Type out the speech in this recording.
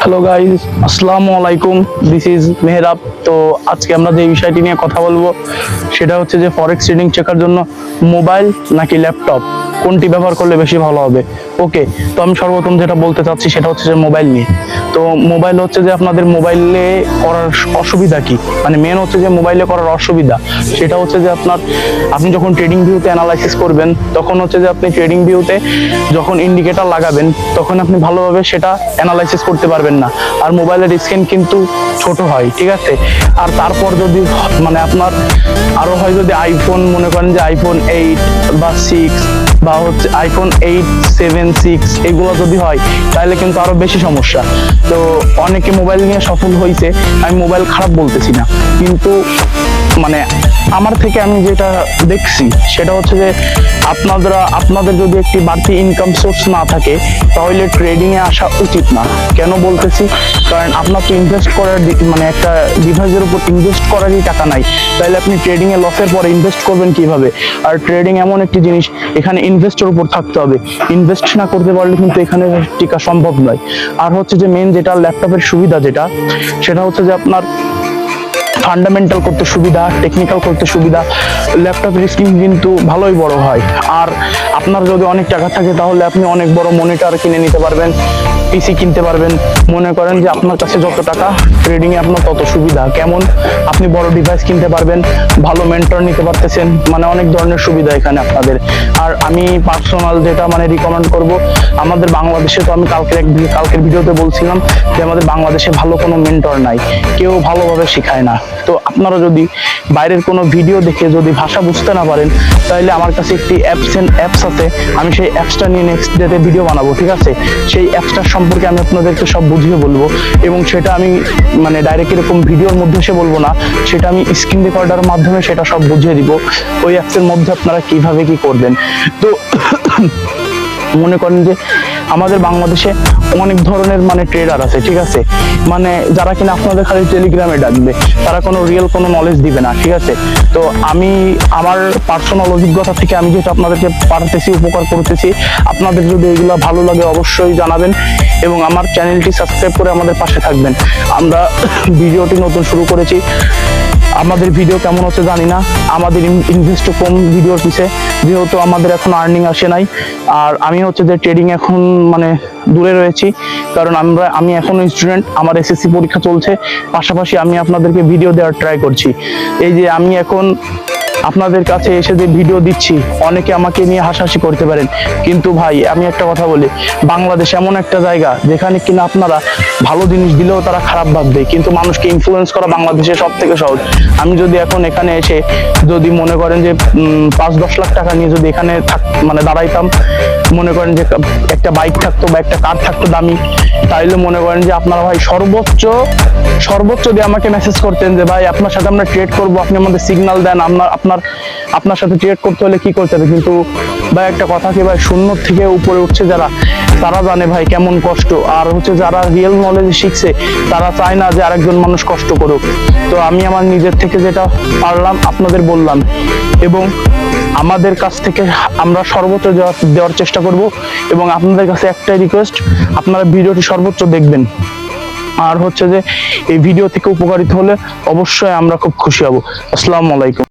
Hello guys, আসসালামু আলাইকুম। This is Mehrab. তো আজকে আমরা যে বিষয়টি নিয়ে কথা বলবো সেটা হচ্ছে যে ফরেক্স ট্রেডিং শেখার জন্য মোবাইল নাকি ল্যাপটপ কোনটি ব্যবহার করলে বেশি ভালো হবে। ওকে, তো আমি সর্বপ্রথম যেটা বলতে চাচ্ছি সেটা হচ্ছে যে মোবাইল নিয়ে। তো মোবাইল হচ্ছে যে আপনাদের মোবাইলে করার অসুবিধা কি, মানে মেন হচ্ছে যে মোবাইলে করার অসুবিধা সেটা হচ্ছে যে আপনি যখন ট্রেডিং ভিউতে অ্যানালাইসিস করবেন তখন হচ্ছে যে আপনি ট্রেডিং ভিউতে যখন ইন্ডিকেটর লাগাবেন তখন আপনি ভালোভাবে সেটা অ্যানালাইসিস করতে পারবেন না। আর মোবাইলের স্ক্রিন কিন্তু ছোট হয়, ঠিক আছে। আর তারপর যদি মানে আপনার আরো হয় যদি আইফোন মনে করেন যে আইফোন 8 বা 6 বা হচ্ছে আইফোন 8, 7, 6 এগুলো যদি হয় তাহলে কিন্তু আরো বেশি সমস্যা। তো অনেকে মোবাইল নিয়ে সফল হয়েছে, আমি মোবাইল খারাপ বলতেছি না, কিন্তু মানে আমার থেকে আমি যেটা দেখছি সেটা হচ্ছে যে আপনাদের যদি একটি বাড়তি ইনকাম সোর্স না থাকে তাহলে ট্রেডিং এ আসা উচিত না। কেন বলতেছি, কারণ আপনার তো ইনভেস্ট করার মানে একটা ডিভাইসের উপর ইনভেস্ট করারই টাকা নাই, তাহলে আপনি ট্রেডিং এ লসের পরে ইনভেস্ট করবেন কিভাবে? আর ট্রেডিং এমন একটি জিনিস, এখানে ইনভেস্টের উপর থাকতে হবে, ইনভেস্ট না করতে পারলে কিন্তু এখানে টিকা সম্ভব নয়। আর হচ্ছে যে মেন যেটা ল্যাপটপের সুবিধা সেটা হচ্ছে যে আপনার ফান্ডামেন্টাল করতে সুবিধা, টেকনিক্যাল করতে সুবিধা। ল্যাপটপের স্ক্রিন কিন্তু ভালোই বড় হয়। আর আপনার যদি অনেক টাকা থাকে তাহলে আপনি অনেক বড় মনিটর কিনে নিতে পারবেন, পিসি কিনতে পারবেন। মনে করেন যে আপনার কাছে যত টাকা ট্রেডিং এ আপনার তত সুবিধা। কেমন? আপনি বড় ডিভাইস কিনতে পারবেন, ভালো মেন্টর নিতে পারতেছেন, মানে অনেক ধরনের সুবিধা এখানে আপনাদের। আর আমি পার্সোনাল যেটা মানে রিকমেন্ড করব, আমাদের বাংলাদেশে তো আমি কালকের ভিডিওতে বলছিলাম যে আমাদের বাংলাদেশে ভালো কোনো মেন্টর নাই, কেউ ভালোভাবে শেখায় না। তো আপনারা যদি বাইরের কোনো ভিডিও দেখে যদি ভাষা বুঝতে না পারেন তাহলে আমার কাছে একটি অ্যাপস আছে, আমি সেই অ্যাপসটা নিয়ে নেক্সট ডেতে ভিডিও বানাবো, ঠিক আছে। সেই অ্যাপসটার সম্পর্কে আমি আপনাদেরকে সব বুঝিয়ে বলবো, এবং সেটা আমি মানে ডাইরেক্ট এরকম ভিডিওর মধ্যে এসে বলবো না, সেটা আমি স্ক্রিন রেকর্ডারের মাধ্যমে সেটা সব বুঝিয়ে দিব। ওই অ্যাপসের মধ্যে আপনারা কিভাবে কি করবেন। তো মনে করেন যে আমাদের বাংলাদেশে অনেক ধরনের মানে ট্রেডার আছে, ঠিক আছে, মানে যারা কিনা আপনাদের খালি টেলিগ্রামে ডাকবে, তারা কোনো রিয়েল কোনো নলেজ দিবে না, ঠিক আছে। তো আমি আমার পার্সোনাল অভিজ্ঞতা থেকে আমি যেটা আপনাদেরকে পাঠাতেছি, উপকার করতেছি, আপনাদের যদি এগুলো ভালো লাগে অবশ্যই জানাবেন এবং আমার চ্যানেলটি সাবস্ক্রাইব করে আমাদের পাশে থাকবেন। আমরা ভিডিওটি নতুন শুরু করেছি, আমাদের ভিডিও কেমন হচ্ছে জানি না, আমাদের ইনভেস্ট কম ভিডিওর পিছে, যেহেতু আমাদের এখন আর্নিং আসে নাই। আর আমি হচ্ছে যে ট্রেডিং এখন মানে দূরে রয়েছি, কারণ আমি এখনো স্টুডেন্ট, আমার এসএসসি পরীক্ষা চলছে, পাশাপাশি আমি আপনাদেরকে ভিডিও দেওয়ার ট্রাই করছি। এই যে আমি এখন আপনাদের কাছে এসে যে ভিডিও দিচ্ছি, অনেকে আমাকে নিয়ে হাসাহাসি করতে পারেন, কিন্তু ভাই আমি একটা কথা বলি, বাংলাদেশ এমন একটা জায়গা যেখানে কিনা আপনারা ভালো জিনিস দিলেও তারা খারাপ ভাববে, কিন্তু মানুষকে ইনফ্লুয়েন্স করা বাংলাদেশে সব থেকে সহজ। আমি যদি এখন এখানে এসে যদি মনে করেন যে 5-10 লাখ টাকা নিয়ে যদি এখানে মানে দাঁড়াইতাম, মনে করেন যে একটা বাইক থাকতো বা একটা কার থাকতো দামি, তাইলে মনে করেন যে আপনারা ভাই সর্বোচ্চ দিয়ে আমাকে মেসেজ করতেন যে ভাই আপনার সাথে আমরা ট্রেড করবো, আপনি আমাদের সিগন্যাল দেন, আপনার সাথে ট্রেড করতে হলে কি করতে হবে। কিন্তু ভাই একটা কথা কি ভাই, শূন্য থেকে উপরে উঠছে যারা, তারা জানে ভাই কেমন কষ্ট। আর হচ্ছে যারা রিয়েল নলেজ শিখছে তারা চায় না যে আরেকজন মানুষ কষ্ট করুক। তো আমি আমার নিজের থেকে যেটা পারলাম আপনাদের বললাম, এবং আমাদের কাছ থেকে আমরা সর্বোচ্চ দেওয়ার চেষ্টা করব। এবং আপনাদের কাছে একটাই রিকোয়েস্ট, আপনারা ভিডিওটি সর্বোচ্চ দেখবেন। আর হচ্ছে যে এই ভিডিও থেকে উপকারিত হলে অবশ্যই আমরা খুব খুশি হব। আসসালামু আলাইকুম।